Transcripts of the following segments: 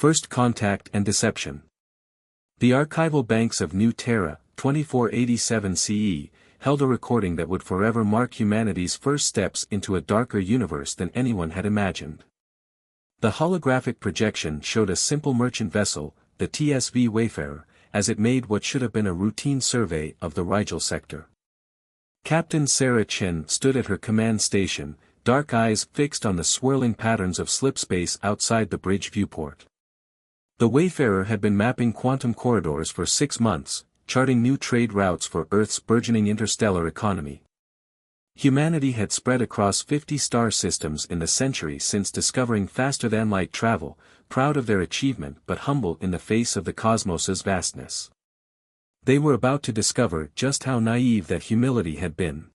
First Contact and Deception. The archival banks of New Terra, 2487 CE, held a recording that would forever mark humanity's first steps into a darker universe than anyone had imagined. The holographic projection showed a simple merchant vessel, the TSV Wayfarer, as it made what should have been a routine survey of the Rigel sector. Captain Sarah Chen stood at her command station, dark eyes fixed on the swirling patterns of slipspace outside the bridge viewport. The Wayfarer had been mapping quantum corridors for 6 months, charting new trade routes for Earth's burgeoning interstellar economy. Humanity had spread across 50 star systems in the century since discovering faster-than-light travel, proud of their achievement but humble in the face of the cosmos's vastness. They were about to discover just how naive that humility had been.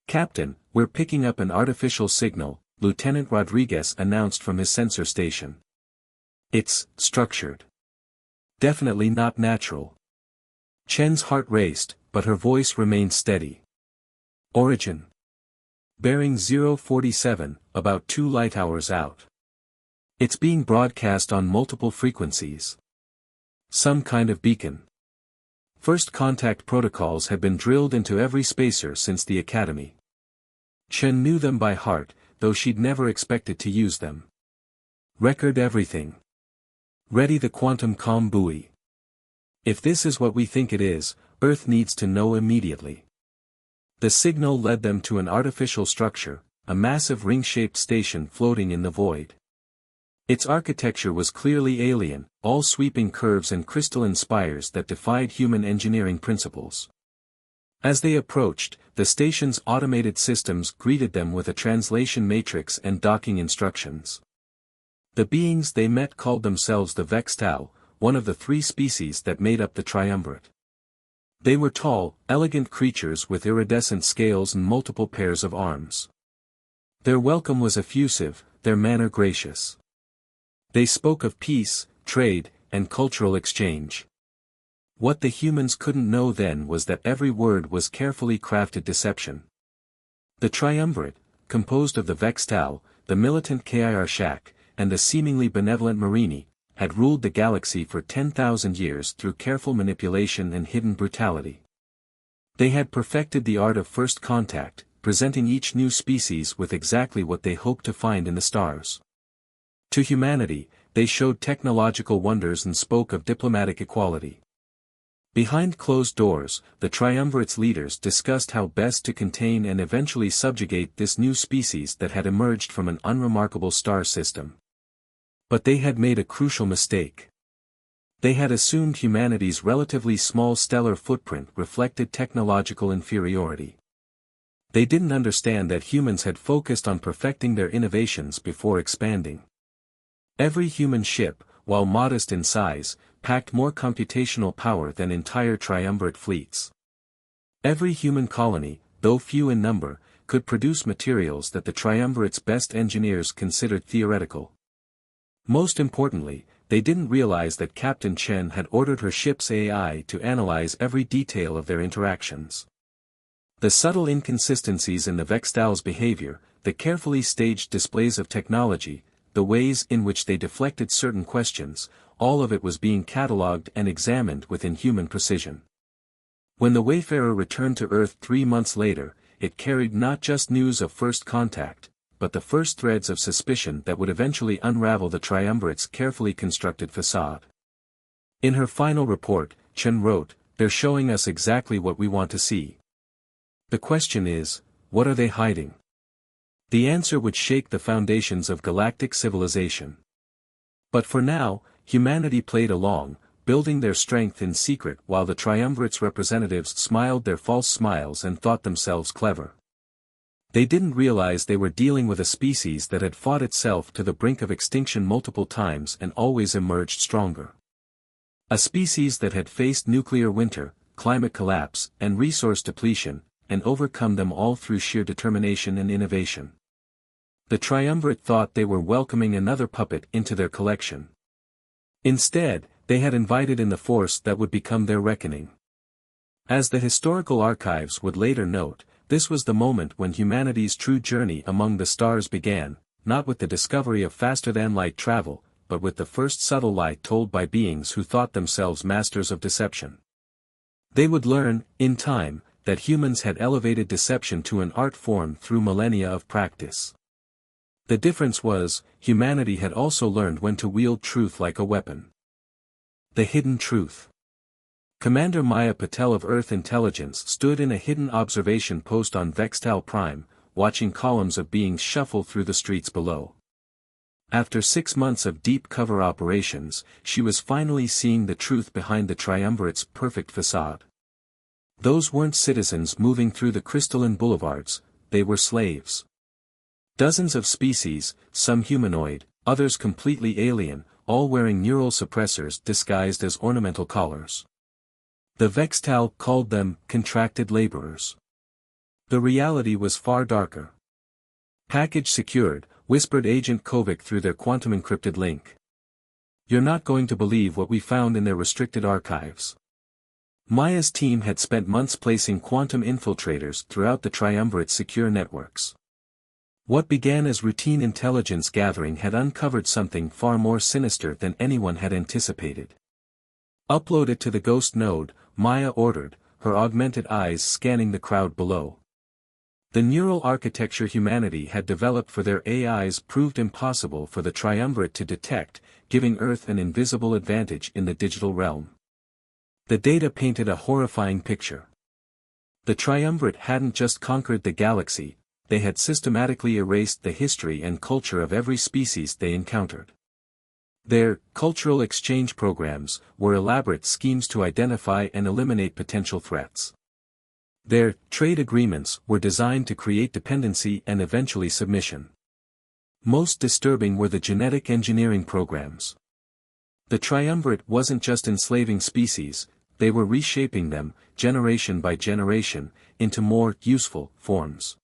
"Captain, we're picking up an artificial signal," Lieutenant Rodriguez announced from his sensor station. "It's structured. Definitely not natural." Chen's heart raced, but her voice remained steady. "Origin. Bearing 047, about 2 light hours out. It's being broadcast on multiple frequencies. Some kind of beacon." First contact protocols had been drilled into every spacer since the Academy. Chen knew them by heart, though she'd never expected to use them. "Record everything. Ready the quantum comm buoy. If this is what we think it is, Earth needs to know immediately." The signal led them to an artificial structure, a massive ring-shaped station floating in the void. Its architecture was clearly alien, all sweeping curves and crystalline spires that defied human engineering principles. As they approached, the station's automated systems greeted them with a translation matrix and docking instructions. The beings they met called themselves the Vextau, one of the 3 species that made up the triumvirate. They were tall, elegant creatures with iridescent scales and multiple pairs of arms. Their welcome was effusive, their manner gracious. They spoke of peace, trade, and cultural exchange. What the humans couldn't know then was that every word was carefully crafted deception. The triumvirate, composed of the Vextau, the militant Kir Shak, and the seemingly benevolent Marini, had ruled the galaxy for 10,000 years through careful manipulation and hidden brutality. They had perfected the art of first contact, presenting each new species with exactly what they hoped to find in the stars. To humanity, they showed technological wonders and spoke of diplomatic equality. Behind closed doors, the triumvirate's leaders discussed how best to contain and eventually subjugate this new species that had emerged from an unremarkable star system. But they had made a crucial mistake. They had assumed humanity's relatively small stellar footprint reflected technological inferiority. They didn't understand that humans had focused on perfecting their innovations before expanding. Every human ship, while modest in size, packed more computational power than entire triumvirate fleets. Every human colony, though few in number, could produce materials that the triumvirate's best engineers considered theoretical. Most importantly, they didn't realize that Captain Chen had ordered her ship's AI to analyze every detail of their interactions. The subtle inconsistencies in the Vextau's behavior, the carefully staged displays of technology, the ways in which they deflected certain questions, all of it was being catalogued and examined with inhuman precision. When the Wayfarer returned to Earth 3 months later, it carried not just news of first contact, but the first threads of suspicion that would eventually unravel the triumvirate's carefully constructed facade. In her final report, Chen wrote, "They're showing us exactly what we want to see. The question is, what are they hiding?" The answer would shake the foundations of galactic civilization. But for now, humanity played along, building their strength in secret while the triumvirate's representatives smiled their false smiles and thought themselves clever. They didn't realize they were dealing with a species that had fought itself to the brink of extinction multiple times and always emerged stronger. A species that had faced nuclear winter, climate collapse, and resource depletion, and overcome them all through sheer determination and innovation. The triumvirate thought they were welcoming another puppet into their collection. Instead, they had invited in the force that would become their reckoning. As the historical archives would later note, this was the moment when humanity's true journey among the stars began, not with the discovery of faster-than-light travel, but with the first subtle lie told by beings who thought themselves masters of deception. They would learn, in time, that humans had elevated deception to an art form through millennia of practice. The difference was, humanity had also learned when to wield truth like a weapon. The hidden truth. Commander Maya Patel of Earth Intelligence stood in a hidden observation post on Vextal Prime, watching columns of beings shuffle through the streets below. After 6 months of deep cover operations, she was finally seeing the truth behind the Triumvirate's perfect facade. Those weren't citizens moving through the crystalline boulevards, they were slaves. Dozens of species, some humanoid, others completely alien, all wearing neural suppressors disguised as ornamental collars. The Vextal called them contracted laborers. The reality was far darker. "Package secured," whispered Agent Kovic through their quantum-encrypted link. "You're not going to believe what we found in their restricted archives." Maya's team had spent months placing quantum infiltrators throughout the Triumvirate's secure networks. What began as routine intelligence gathering had uncovered something far more sinister than anyone had anticipated. "Upload it to the Ghost node," Maya ordered, her augmented eyes scanning the crowd below. The neural architecture humanity had developed for their AIs proved impossible for the Triumvirate to detect, giving Earth an invisible advantage in the digital realm. The data painted a horrifying picture. The Triumvirate hadn't just conquered the galaxy, they had systematically erased the history and culture of every species they encountered. Their cultural exchange programs were elaborate schemes to identify and eliminate potential threats. Their trade agreements were designed to create dependency and eventually submission. Most disturbing were the genetic engineering programs. The Triumvirate wasn't just enslaving species, they were reshaping them, generation by generation, into more useful forms.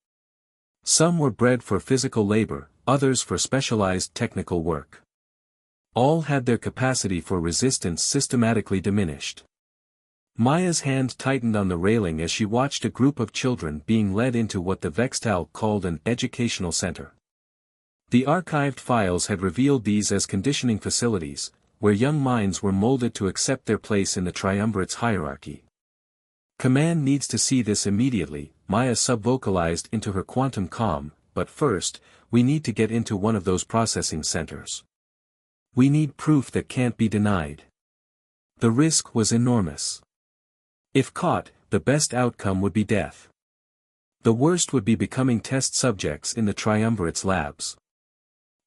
Some were bred for physical labor, others for specialized technical work. All had their capacity for resistance systematically diminished. Maya's hand tightened on the railing as she watched a group of children being led into what the Vextal called an educational center. The archived files had revealed these as conditioning facilities, where young minds were molded to accept their place in the Triumvirate's hierarchy. "Command needs to see this immediately," Maya subvocalized into her quantum comm, "but first, we need to get into one of those processing centers. We need proof that can't be denied." The risk was enormous. If caught, the best outcome would be death. The worst would be becoming test subjects in the Triumvirate's labs.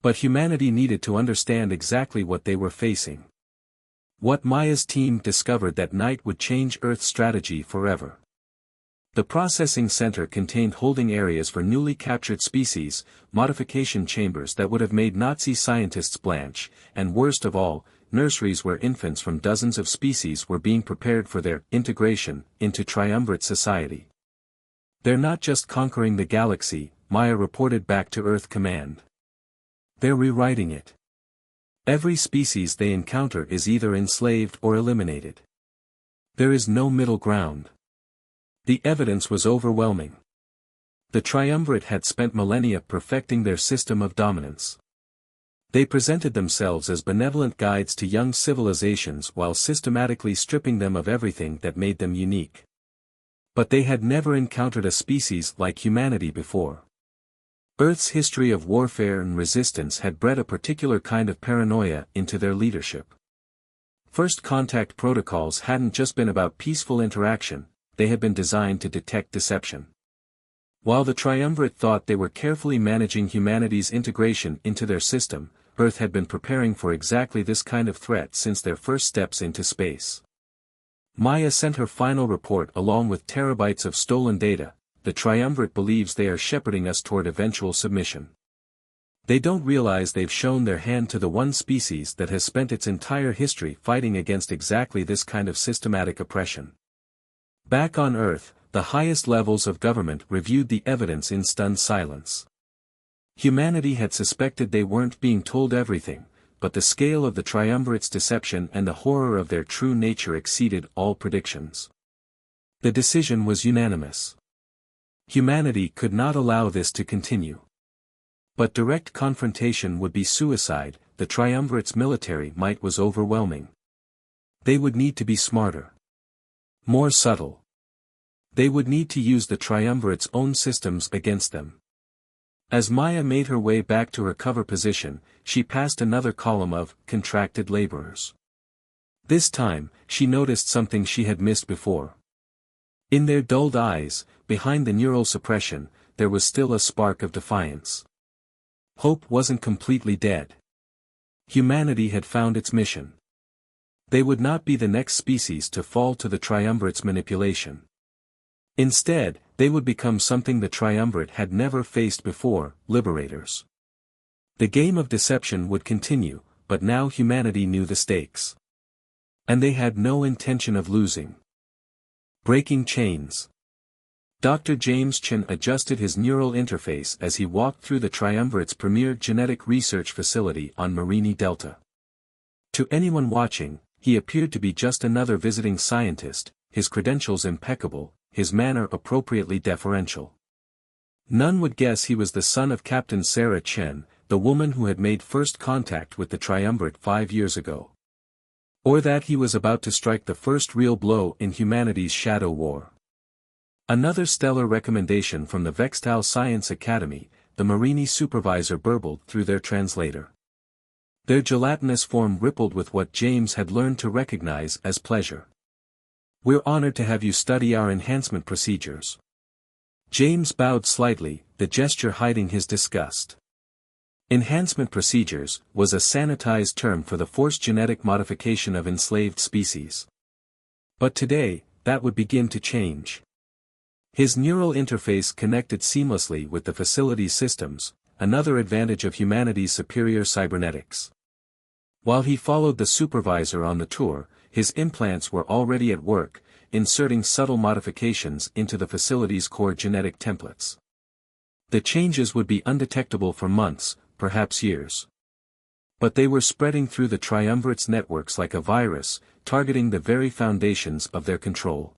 But humanity needed to understand exactly what they were facing. What Maya's team discovered that night would change Earth's strategy forever. The processing center contained holding areas for newly captured species, modification chambers that would have made Nazi scientists blanch, and worst of all, nurseries where infants from dozens of species were being prepared for their integration into Triumvirate society. "They're not just conquering the galaxy," Maya reported back to Earth Command. "They're rewriting it. Every species they encounter is either enslaved or eliminated. There is no middle ground." The evidence was overwhelming. The Triumvirate had spent millennia perfecting their system of dominance. They presented themselves as benevolent guides to young civilizations while systematically stripping them of everything that made them unique. But they had never encountered a species like humanity before. Earth's history of warfare and resistance had bred a particular kind of paranoia into their leadership. First contact protocols hadn't just been about peaceful interaction, they had been designed to detect deception. While the Triumvirate thought they were carefully managing humanity's integration into their system, Earth had been preparing for exactly this kind of threat since their first steps into space. Maya sent her final report along with terabytes of stolen data. "The Triumvirate believes they are shepherding us toward eventual submission. They don't realize they've shown their hand to the one species that has spent its entire history fighting against exactly this kind of systematic oppression." Back on Earth, the highest levels of government reviewed the evidence in stunned silence. Humanity had suspected they weren't being told everything, but the scale of the Triumvirate's deception and the horror of their true nature exceeded all predictions. The decision was unanimous. Humanity could not allow this to continue. But direct confrontation would be suicide, the Triumvirate's military might was overwhelming. They would need to be smarter. More subtle. They would need to use the Triumvirate's own systems against them. As Maya made her way back to her cover position, she passed another column of contracted laborers. This time, she noticed something she had missed before. In their dulled eyes, behind the neural suppression, there was still a spark of defiance. Hope wasn't completely dead. Humanity had found its mission. They would not be the next species to fall to the Triumvirate's manipulation. Instead, they would become something the Triumvirate had never faced before, liberators. The game of deception would continue, but now humanity knew the stakes. And they had no intention of losing. Breaking chains. Dr. James Chen adjusted his neural interface as he walked through the Triumvirate's premier genetic research facility on Merini Delta. To anyone watching, he appeared to be just another visiting scientist, his credentials impeccable, his manner appropriately deferential. None would guess he was the son of Captain Sarah Chen, the woman who had made first contact with the Triumvirate 5 years ago. Or that he was about to strike the first real blow in humanity's shadow war. Another stellar recommendation from the Vextal Science Academy, the Merini supervisor burbled through their translator. Their gelatinous form rippled with what James had learned to recognize as pleasure. "We're honored to have you study our enhancement procedures." James bowed slightly, the gesture hiding his disgust. Enhancement procedures was a sanitized term for the forced genetic modification of enslaved species. But today, that would begin to change. His neural interface connected seamlessly with the facility's systems, another advantage of humanity's superior cybernetics. While he followed the supervisor on the tour, his implants were already at work, inserting subtle modifications into the facility's core genetic templates. The changes would be undetectable for months, perhaps years. But they were spreading through the Triumvirate's networks like a virus, targeting the very foundations of their control.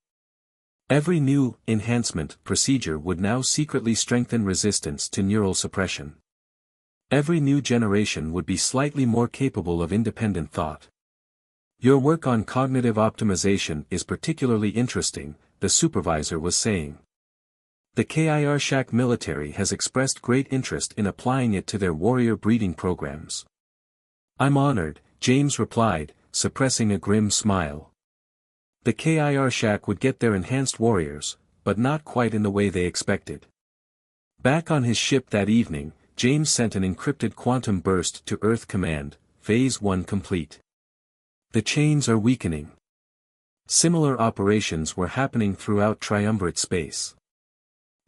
Every new enhancement procedure would now secretly strengthen resistance to neural suppression. Every new generation would be slightly more capable of independent thought. "Your work on cognitive optimization is particularly interesting," the supervisor was saying. "The KIR-SHAC military has expressed great interest in applying it to their warrior breeding programs." "I'm honored," James replied, suppressing a grim smile. The KIR-SHAC would get their enhanced warriors, but not quite in the way they expected. Back on his ship that evening, James sent an encrypted quantum burst to Earth Command, Phase 1 complete. "The chains are weakening." Similar operations were happening throughout Triumvirate space.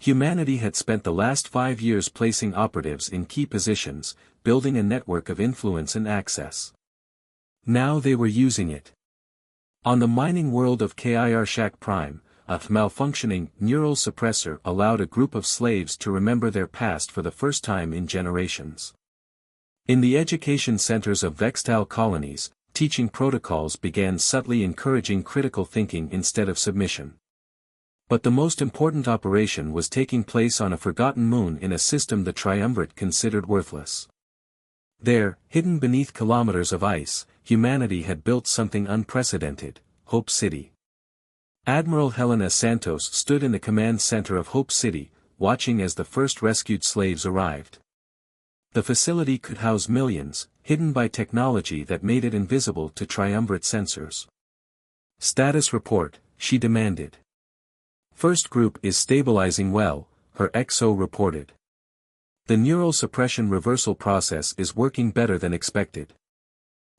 Humanity had spent the last 5 years placing operatives in key positions, building a network of influence and access. Now they were using it. On the mining world of KIR-SHAC Prime, a malfunctioning neural suppressor allowed a group of slaves to remember their past for the first time in generations. In the education centers of Vextal colonies, teaching protocols began subtly encouraging critical thinking instead of submission. But the most important operation was taking place on a forgotten moon in a system the Triumvirate considered worthless. There, hidden beneath kilometers of ice, humanity had built something unprecedented, Hope City. Admiral Helena Santos stood in the command center of Hope City, watching as the first rescued slaves arrived. The facility could house millions, hidden by technology that made it invisible to Triumvirate sensors. "Status report," she demanded. "First group is stabilizing well," her XO reported. "The neural suppression reversal process is working better than expected.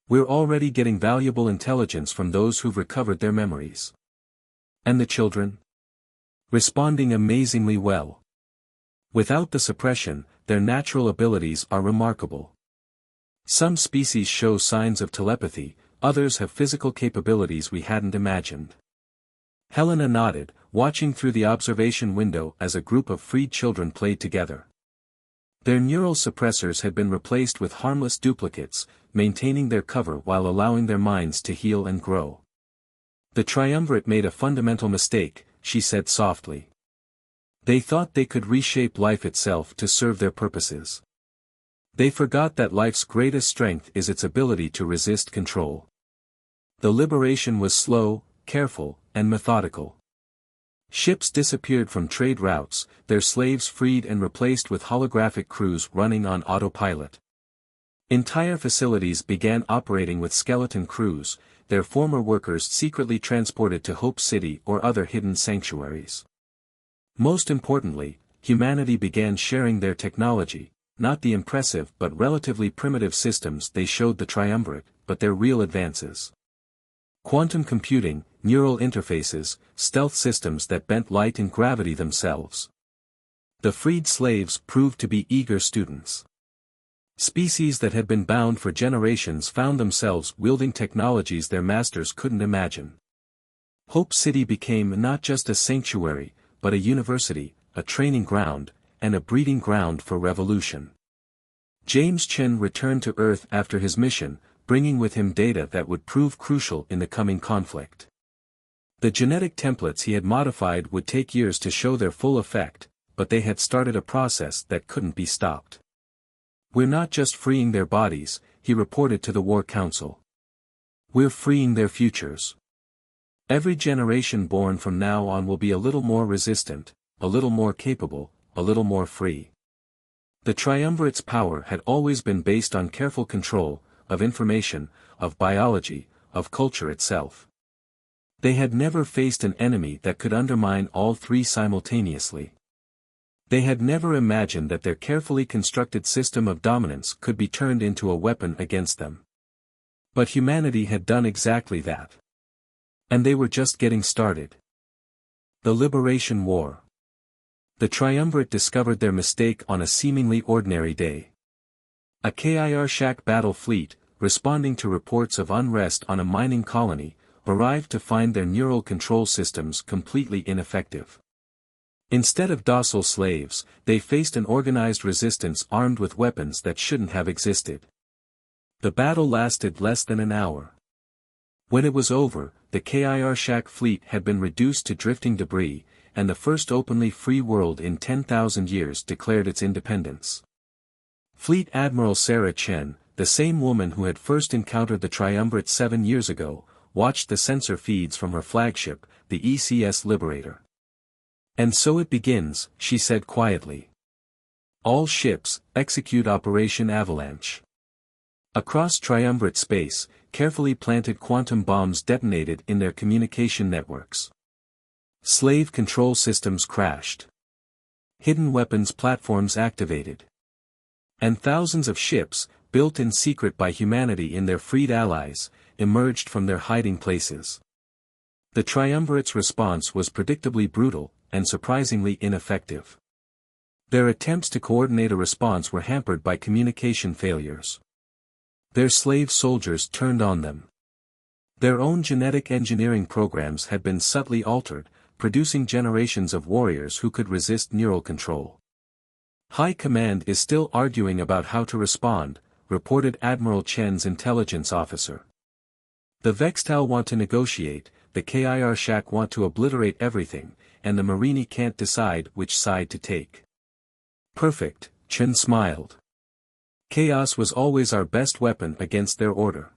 We're already getting valuable intelligence from those who've recovered their memories." "And the children?" "Responding amazingly well. Without the suppression, their natural abilities are remarkable. Some species show signs of telepathy, others have physical capabilities we hadn't imagined." Helena nodded, watching through the observation window as a group of freed children played together. Their neural suppressors had been replaced with harmless duplicates, maintaining their cover while allowing their minds to heal and grow. "The Triumvirate made a fundamental mistake," she said softly. "They thought they could reshape life itself to serve their purposes. They forgot that life's greatest strength is its ability to resist control. The liberation was slow, careful, and methodical. Ships disappeared from trade routes, their slaves freed and replaced with holographic crews running on autopilot. Entire facilities began operating with skeleton crews, their former workers secretly transported to Hope City or other hidden sanctuaries. Most importantly, humanity began sharing their technology, not the impressive but relatively primitive systems they showed the Triumvirate, but their real advances. Quantum computing, neural interfaces, stealth systems that bent light and gravity themselves. The freed slaves proved to be eager students. Species that had been bound for generations found themselves wielding technologies their masters couldn't imagine. Hope City became not just a sanctuary, but a university, a training ground, and a breeding ground for revolution. James Chen returned to Earth after his mission, bringing with him data that would prove crucial in the coming conflict. The genetic templates he had modified would take years to show their full effect, but they had started a process that couldn't be stopped. "We're not just freeing their bodies," he reported to the War Council. "We're freeing their futures. Every generation born from now on will be a little more resistant, a little more capable, a little more free." The Triumvirate's power had always been based on careful control, of information, of biology, of culture itself. They had never faced an enemy that could undermine all three simultaneously. They had never imagined that their carefully constructed system of dominance could be turned into a weapon against them. But humanity had done exactly that. And they were just getting started. The Liberation War. The Triumvirate discovered their mistake on a seemingly ordinary day. A Kirshak battle fleet, responding to reports of unrest on a mining colony, arrived to find their neural control systems completely ineffective. Instead of docile slaves, they faced an organized resistance armed with weapons that shouldn't have existed. The battle lasted less than an hour. When it was over, the Kirshak fleet had been reduced to drifting debris, and the first openly free world in 10,000 years declared its independence. Fleet Admiral Sarah Chen, the same woman who had first encountered the Triumvirate 7 years ago, watched the sensor feeds from her flagship, the ECS Liberator. "And so it begins," she said quietly. "All ships, execute Operation Avalanche." Across Triumvirate space, carefully planted quantum bombs detonated in their communication networks. Slave control systems crashed. Hidden weapons platforms activated. And thousands of ships, built in secret by humanity in their freed allies, emerged from their hiding places. The Triumvirate's response was predictably brutal, and surprisingly ineffective. Their attempts to coordinate a response were hampered by communication failures. Their slave soldiers turned on them. Their own genetic engineering programs had been subtly altered, producing generations of warriors who could resist neural control. "High Command is still arguing about how to respond," reported Admiral Chen's intelligence officer. "The Vextal want to negotiate, the Kirshak want to obliterate everything, and the Marini can't decide which side to take." "Perfect," Chen smiled. "Chaos was always our best weapon against their order."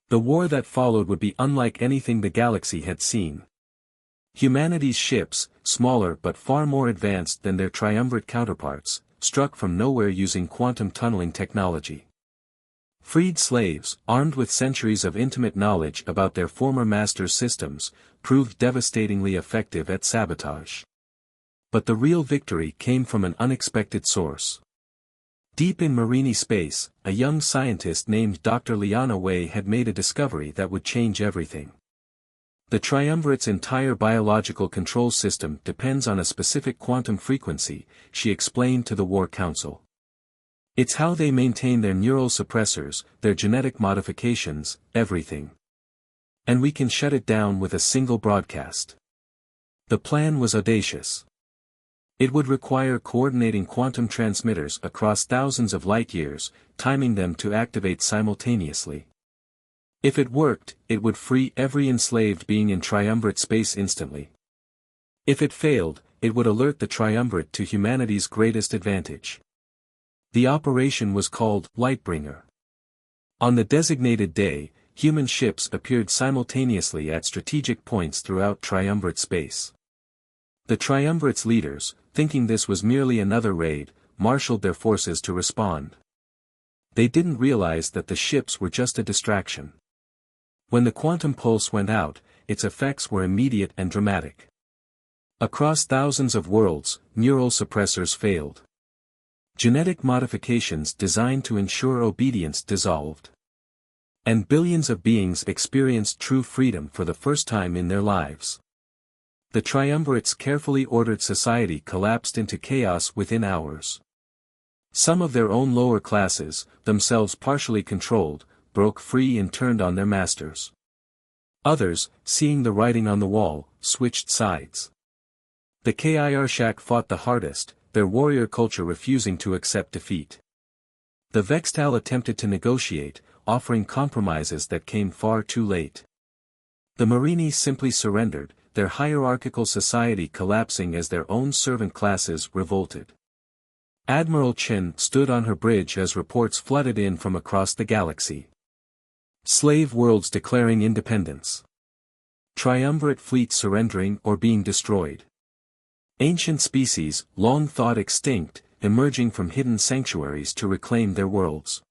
The war that followed would be unlike anything the galaxy had seen. Humanity's ships, smaller but far more advanced than their triumvirate counterparts, struck from nowhere using quantum tunneling technology. Freed slaves, armed with centuries of intimate knowledge about their former masters' systems, proved devastatingly effective at sabotage. But the real victory came from an unexpected source. Deep in Marini space, a young scientist named Dr. Liana Wei had made a discovery that would change everything. The Triumvirate's entire biological control system depends on a specific quantum frequency, she explained to the War Council. It's how they maintain their neural suppressors, their genetic modifications, everything. And we can shut it down with a single broadcast. The plan was audacious. It would require coordinating quantum transmitters across thousands of light-years, timing them to activate simultaneously. If it worked, it would free every enslaved being in triumvirate space instantly. If it failed, it would alert the triumvirate to humanity's greatest advantage. The operation was called Lightbringer. On the designated day, human ships appeared simultaneously at strategic points throughout Triumvirate space. The Triumvirate's leaders, thinking this was merely another raid, marshaled their forces to respond. They didn't realize that the ships were just a distraction. When the quantum pulse went out, its effects were immediate and dramatic. Across thousands of worlds, neural suppressors failed. Genetic modifications designed to ensure obedience dissolved. And billions of beings experienced true freedom for the first time in their lives. The Triumvirate's carefully ordered society collapsed into chaos within hours. Some of their own lower classes, themselves partially controlled, broke free and turned on their masters. Others, seeing the writing on the wall, switched sides. The Kirshak fought the hardest, their warrior culture refusing to accept defeat. The Vextal attempted to negotiate, offering compromises that came far too late. The Marini simply surrendered, their hierarchical society collapsing as their own servant classes revolted. Admiral Chen stood on her bridge as reports flooded in from across the galaxy. Slave worlds declaring independence. Triumvirate fleets surrendering or being destroyed. Ancient species, long thought extinct, emerging from hidden sanctuaries to reclaim their worlds.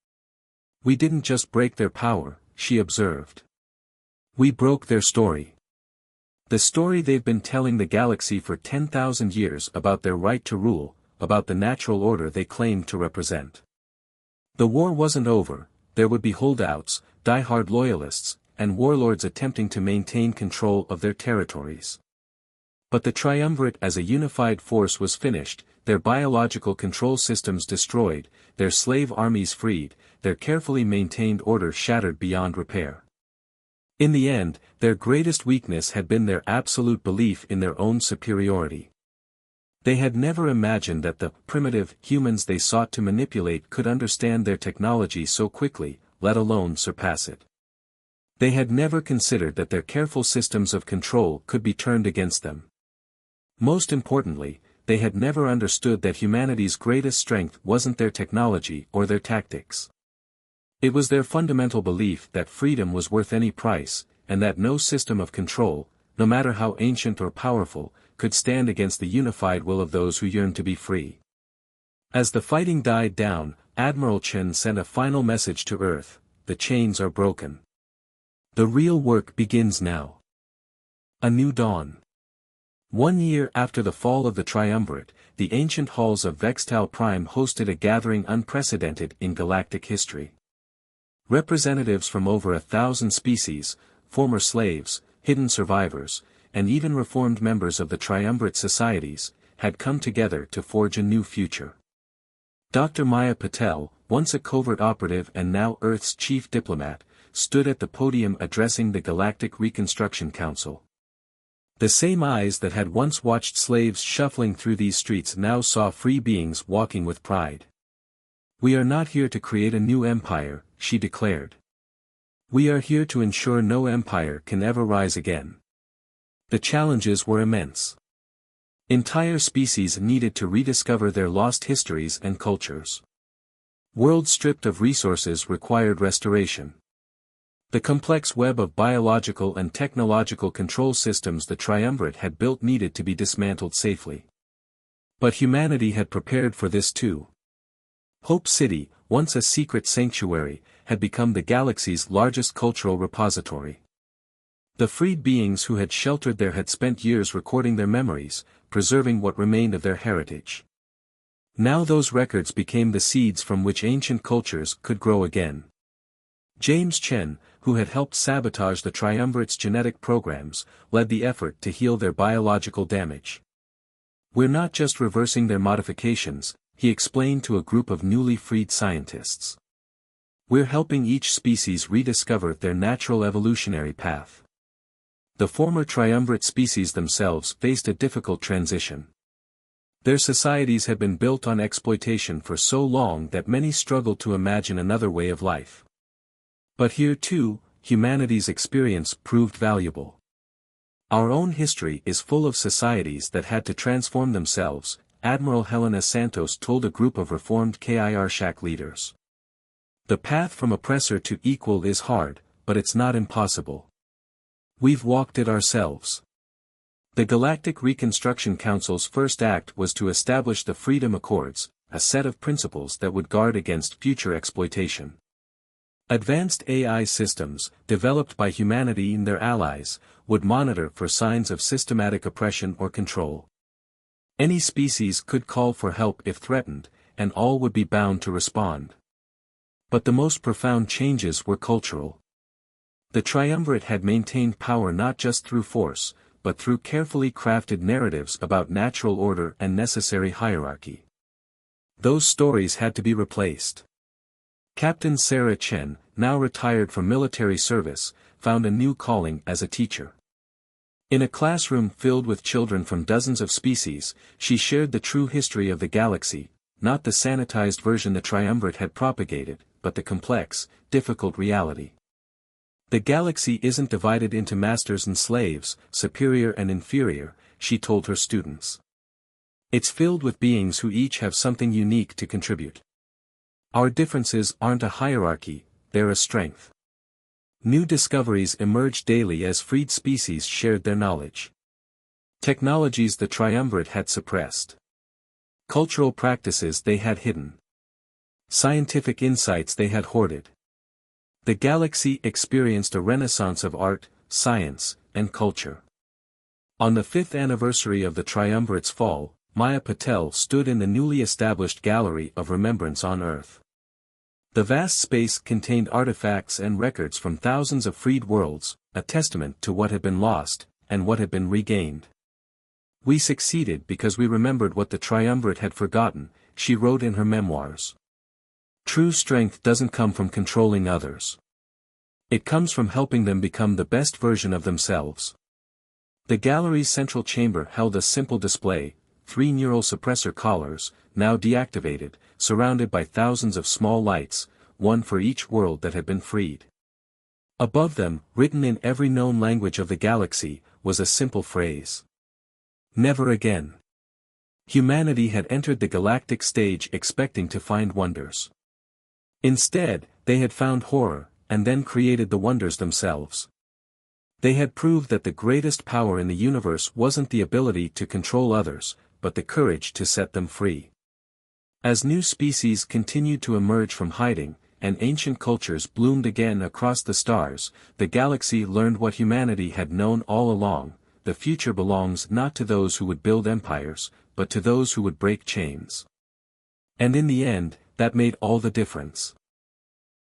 We didn't just break their power, she observed. We broke their story. The story they've been telling the galaxy for 10,000 years about their right to rule, about the natural order they claimed to represent. The war wasn't over, there would be holdouts, die-hard loyalists, and warlords attempting to maintain control of their territories. But the Triumvirate as a unified force was finished, their biological control systems destroyed, their slave armies freed, their carefully maintained order shattered beyond repair. In the end, their greatest weakness had been their absolute belief in their own superiority. They had never imagined that the primitive humans they sought to manipulate could understand their technology so quickly, let alone surpass it. They had never considered that their careful systems of control could be turned against them. Most importantly, they had never understood that humanity's greatest strength wasn't their technology or their tactics. It was their fundamental belief that freedom was worth any price, and that no system of control, no matter how ancient or powerful, could stand against the unified will of those who yearned to be free. As the fighting died down, Admiral Chen sent a final message to Earth: the chains are broken. The real work begins now. A new dawn. 1 year after the fall of the Triumvirate, the ancient halls of Vextal Prime hosted a gathering unprecedented in galactic history. Representatives from over 1,000 species, former slaves, hidden survivors, and even reformed members of the Triumvirate societies, had come together to forge a new future. Dr. Maya Patel, once a covert operative and now Earth's chief diplomat, stood at the podium addressing the Galactic Reconstruction Council. The same eyes that had once watched slaves shuffling through these streets now saw free beings walking with pride. We are not here to create a new empire, she declared. We are here to ensure no empire can ever rise again. The challenges were immense. Entire species needed to rediscover their lost histories and cultures. Worlds stripped of resources required restoration. The complex web of biological and technological control systems the Triumvirate had built needed to be dismantled safely. But humanity had prepared for this too. Hope City, once a secret sanctuary, had become the galaxy's largest cultural repository. The freed beings who had sheltered there had spent years recording their memories, preserving what remained of their heritage. Now those records became the seeds from which ancient cultures could grow again. James Chen, who had helped sabotage the Triumvirate's genetic programs, led the effort to heal their biological damage. We're not just reversing their modifications, he explained to a group of newly freed scientists. We're helping each species rediscover their natural evolutionary path. The former Triumvirate species themselves faced a difficult transition. Their societies had been built on exploitation for so long that many struggled to imagine another way of life. But here too, humanity's experience proved valuable. Our own history is full of societies that had to transform themselves, Admiral Helena Santos told a group of reformed KIR leaders. The path from oppressor to equal is hard, but it's not impossible. We've walked it ourselves. The Galactic Reconstruction Council's first act was to establish the Freedom Accords, a set of principles that would guard against future exploitation. Advanced AI systems, developed by humanity and their allies, would monitor for signs of systematic oppression or control. Any species could call for help if threatened, and all would be bound to respond. But the most profound changes were cultural. The triumvirate had maintained power not just through force, but through carefully crafted narratives about natural order and necessary hierarchy. Those stories had to be replaced. Captain Sarah Chen, now retired from military service, found a new calling as a teacher. In a classroom filled with children from dozens of species, she shared the true history of the galaxy, not the sanitized version the triumvirate had propagated, but the complex, difficult reality. The galaxy isn't divided into masters and slaves, superior and inferior, she told her students. It's filled with beings who each have something unique to contribute. Our differences aren't a hierarchy, they're a strength. New discoveries emerged daily as freed species shared their knowledge. Technologies the triumvirate had suppressed. Cultural practices they had hidden. Scientific insights they had hoarded. The galaxy experienced a renaissance of art, science, and culture. On the 5th anniversary of the triumvirate's fall, Maya Patel stood in the newly established Gallery of Remembrance on Earth. The vast space contained artifacts and records from thousands of freed worlds, a testament to what had been lost, and what had been regained. We succeeded because we remembered what the triumvirate had forgotten, she wrote in her memoirs. True strength doesn't come from controlling others. It comes from helping them become the best version of themselves. The gallery's central chamber held a simple display, 3 neural suppressor collars, now deactivated, surrounded by thousands of small lights, one for each world that had been freed. Above them, written in every known language of the galaxy, was a simple phrase. Never again. Humanity had entered the galactic stage expecting to find wonders. Instead, they had found horror, and then created the wonders themselves. They had proved that the greatest power in the universe wasn't the ability to control others, but the courage to set them free. As new species continued to emerge from hiding, and ancient cultures bloomed again across the stars, the galaxy learned what humanity had known all along: the future belongs not to those who would build empires, but to those who would break chains. And in the end, that made all the difference.